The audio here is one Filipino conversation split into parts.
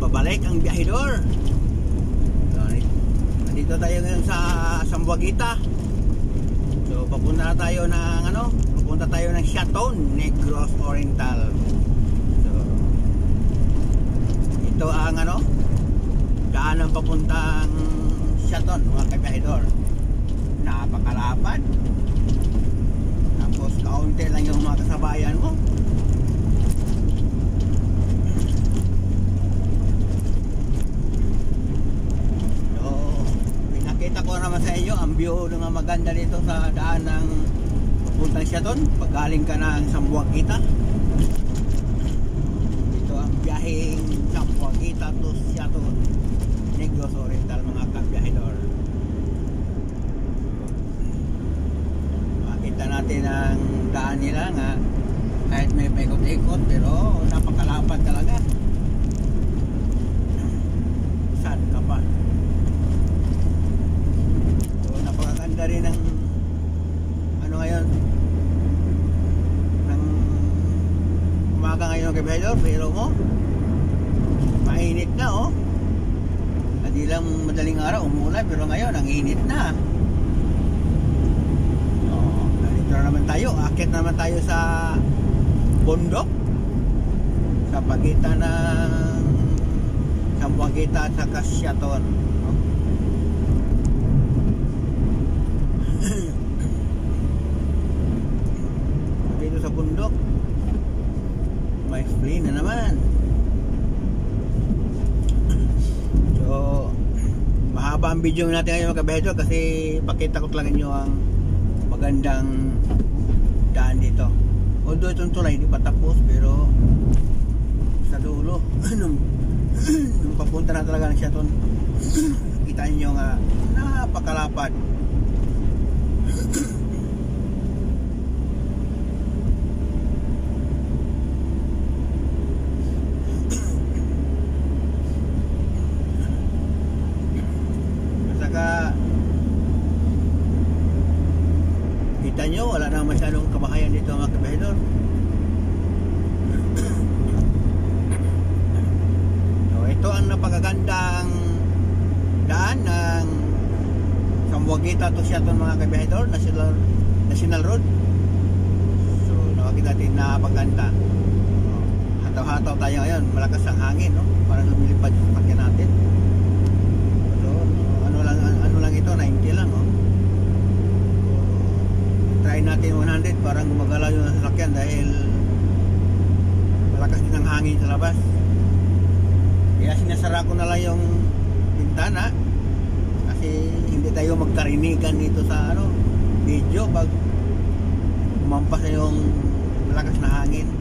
pabalik ang biyahedor. So, nandito tayo ngayon sa Sambuaguita. So papunta tayo ng papunta tayo ng Chaton Negros Oriental. So ito ang daanan papuntang Chaton, mga kabiyahedor. Napakalapad. Tapos kaunti lang yung mga kasabayan mo. Kita ko naman sa inyo ang view ng maganda dito sa daan ng papuntang Chaton pag galing ka ng Sambuaguita. Ito ang biyaheng Sambuaguita to Chaton Negros Oriental, mga kabiyahedor. Makita natin ang daan nila nga kahit may paikot-ikot pero napakalapad talaga. Sad ka pa. Napakaganda rin ng ngayon ng umaga ngayon ng kabiyahedor, pero mainit na hindi lang madaling araw umulan, pero ngayon ang init na. Dito na naman tayo, akit naman tayo sa bundok sa pagitan ng Sambuaguita at saka Chaton. Dito sa bundok may free na naman. So mahaba ang video natin ngayon, mga kabiyahedor, kasi pakita ko lang inyo ang magandang daan dito. Although itong tulay hindi pa tapos, pero sa dulo nung papunta na talaga ng Chaton, kita nyo nga napakalapad. Kita nyo, wala na masyadong kabahayan dito, mga kabiyahedor. So ito ang napakagandang daan ng Sambuaguita to Chaton, mga kabiyahedor, National Road. So nakakita natin napakaganda. Hataw-hataw tayo ngayon, malakas ang hangin, parang lumilipad yung sakyan natin. So ano lang ito, 90 lang. Try natin 100, parang gumagalaw yung sasakyan dahil malakas din ang hangin sa labas. Kaya sinasara ko na lang yung bintana kasi hindi tayo magkarinigan dito sa video pag umampas na yung malakas na hangin.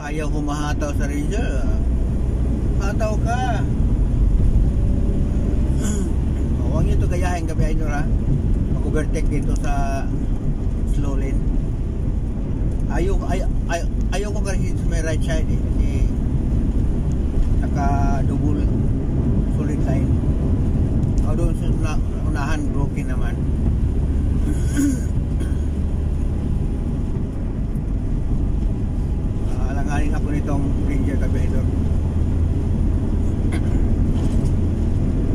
Ayaw humahataw sa Ranger. Hataw ka. Huwag nyo ito gayahin, kabiyahedor, mag-overtake dito sa slow lane. Ayaw ko kasi sa may right side kasi naka-double solid line. Doon sa unahan broken naman. Alanganin ako nitong Ranger, kabiyahedor.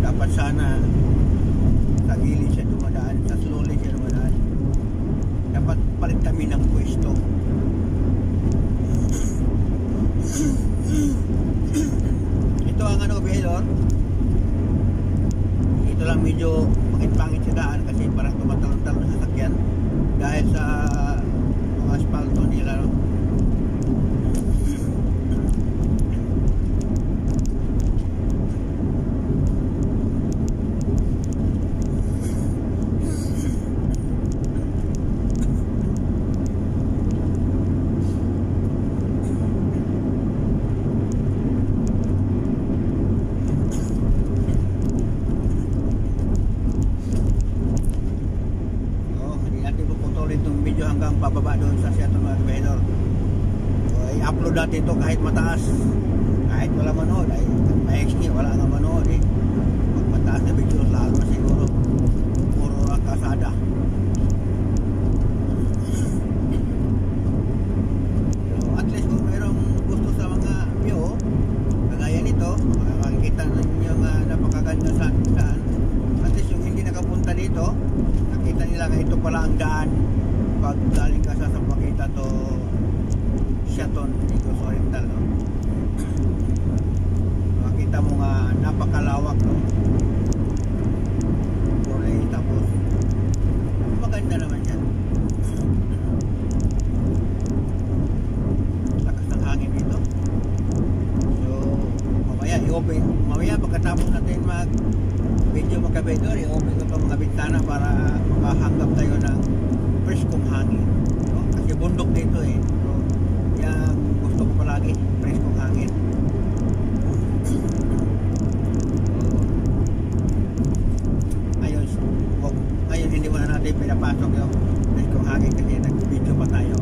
Dapat sana sa gilid siya dumadaan, sa slow lane siya dumadaan. Dapat palit kami ng pwesto. Ito ang kabiyahedor. Ito lang medyo pangit-pangit sa daan kasi parang tumatalon-talon sa sakyan dahil sa mga asfalto nila. hanggang pababa doon sa Seattle mga kabahidor. So, i-upload natin ito kahit mataas, kahit wala manood, ay may XD wala nga manood eh. Pag mataas na video lalo na siguro puro ang kasada. So at least kung mayroong gusto sa mga view kagaya nito, makikita ninyo nga napakaganda sa daan. At least yung hindi nakapunta dito, nakita nila nga ito pala ang daan pag galing ka sa Sampaguita to Seattle Negros Oriental, no? Makita mo nga napakalawak, no? Kulay, tapos maganda naman yan. Lakas ng hangin dito. So mamaya pagkatapos natin mag video mga kabahidor, i-open ko itong mga bintana para makahanggap tayo ng preskong hangin, no? Kasi bundok dito eh. So yan gusto ko palagi, preskong hangin. Ngayon hindi mo na natin pinapasok yung preskong hangin kasi nag-video pa tayo.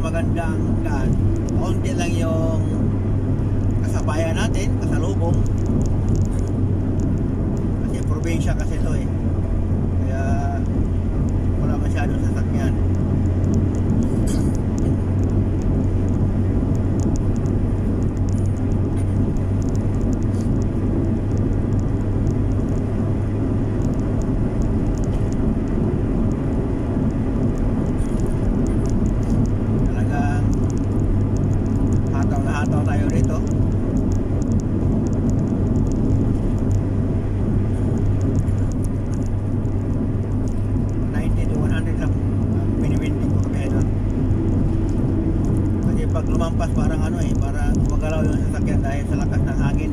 Magandang daan, kaunti lang yung kasabayan natin, kasalubong kasi probinsya kasi ito eh, kaya wala masyadong sasakyan. Tayo dito. 90 to 100 lang binibinting ko kami doon. Kasi pag lumampas parang ano eh, parang gumagalaw yung sasakyan dahil sa lakas ng hangin.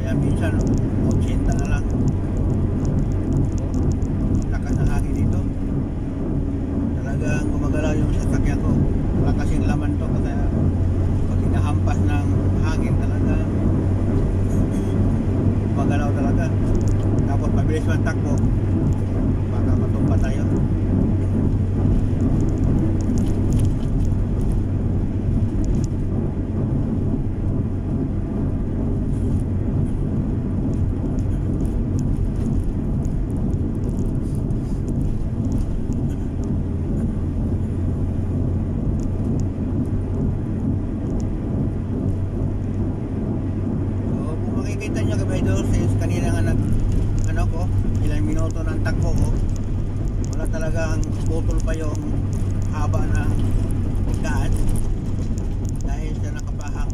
Kaya minsan 80 na lang. Lakas ng hangin dito. Talagang gumagalaw yung sasakyan ko. Wala kasing laman to kasi pag hinahampas ng hangin talaga gumagalaw talaga. Tapos mabilis man takbo baka matumba tayo. Kita nyo kabahidor, since kanina nga ano ko, ilang minuto ng takbo ko, wala talagang butol pa yung haba ng daan dahil sa nakapahang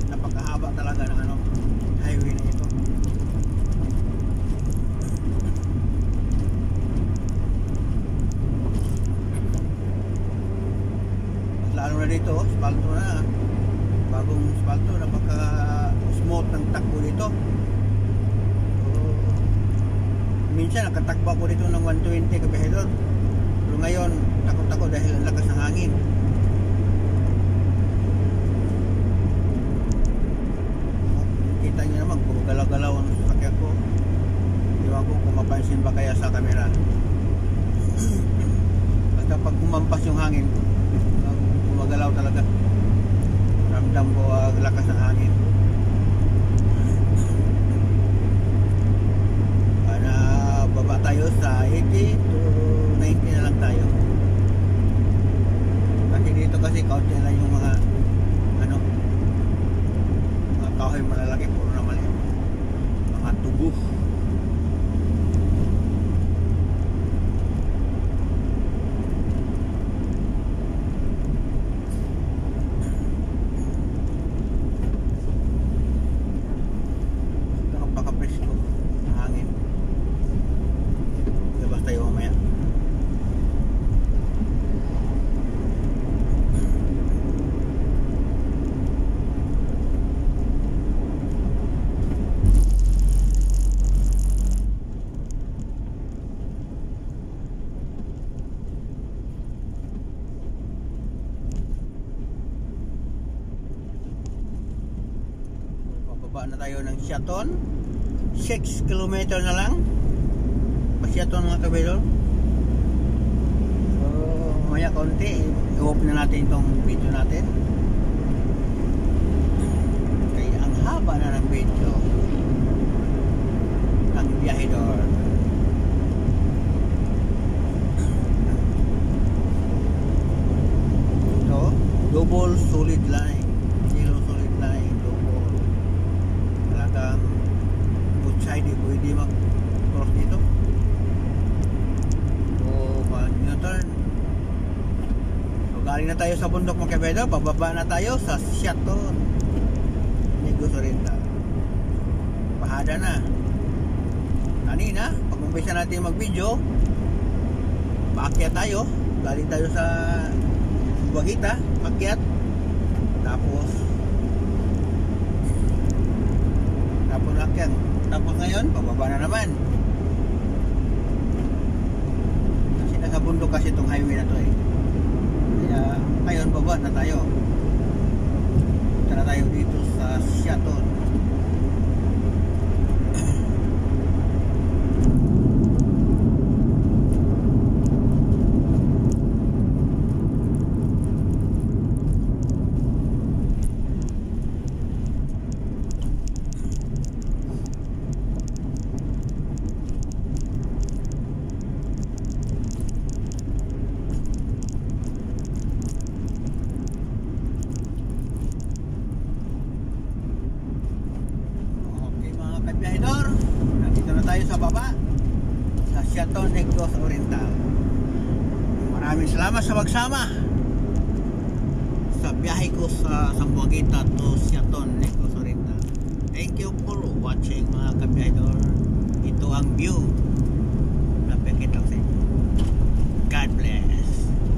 napakahaba talaga ng ano, highway na ito. Lalo na dito, spalto na, bagong spalto, napaka smooth ng takbo dito. So, minsan nakatakbo ako dito ng 120 kabahidor, pero ngayon takot ako dahil ang lakas ng hangin. Kita nyo naman puro galaw-galaw ang sasakyan ko. Iwan ko kung mapansin ba kaya sa camera. Basta pag kumampas yung hangin, gumagalaw talaga, ramdam ko ang lakas ng hangin. Baba tayo sa 80 to 90 na lang tayo. Kasi dito kasi kaunti lang yung mga ano, mga kahoy malalaki, puro naman yun mga tubo. Napaka-presko ng hangin. Tayo mamaya. Baba na tayo ng Siaton. 6 kilometer na lang pa Siaton mga kabidor. So maya konti i-off na natin itong video natin. Kaya ang haba na ng video ng biyahedor. Ito double solid line, zero solid line, double. Talagang both side pwede mag-cross dito. So mag-U-turn. So galing na tayo sa bundok mga kabedor, bababa na tayo sa Siaton Negros Oriental. Pahada na. Kanina pag-umpisa natin mag-video, paakyat tayo, galing tayo sa Buagita, akyat, tapos akyat, tapos ngayon pababa na naman kasi nasa bundok kasi itong highway na to kaya ngayon baba na tayo. Punta na tayo dito sa Siaton. Nandito na tayo sa baba sa Siaton Negros Oriental. Maraming salamat sa magsama sa biyahe ko sa Sambuaguita to Siaton Negros Oriental. Thank you for watching mga kabiyahedor. Ito ang view na pakita ko sa inyo.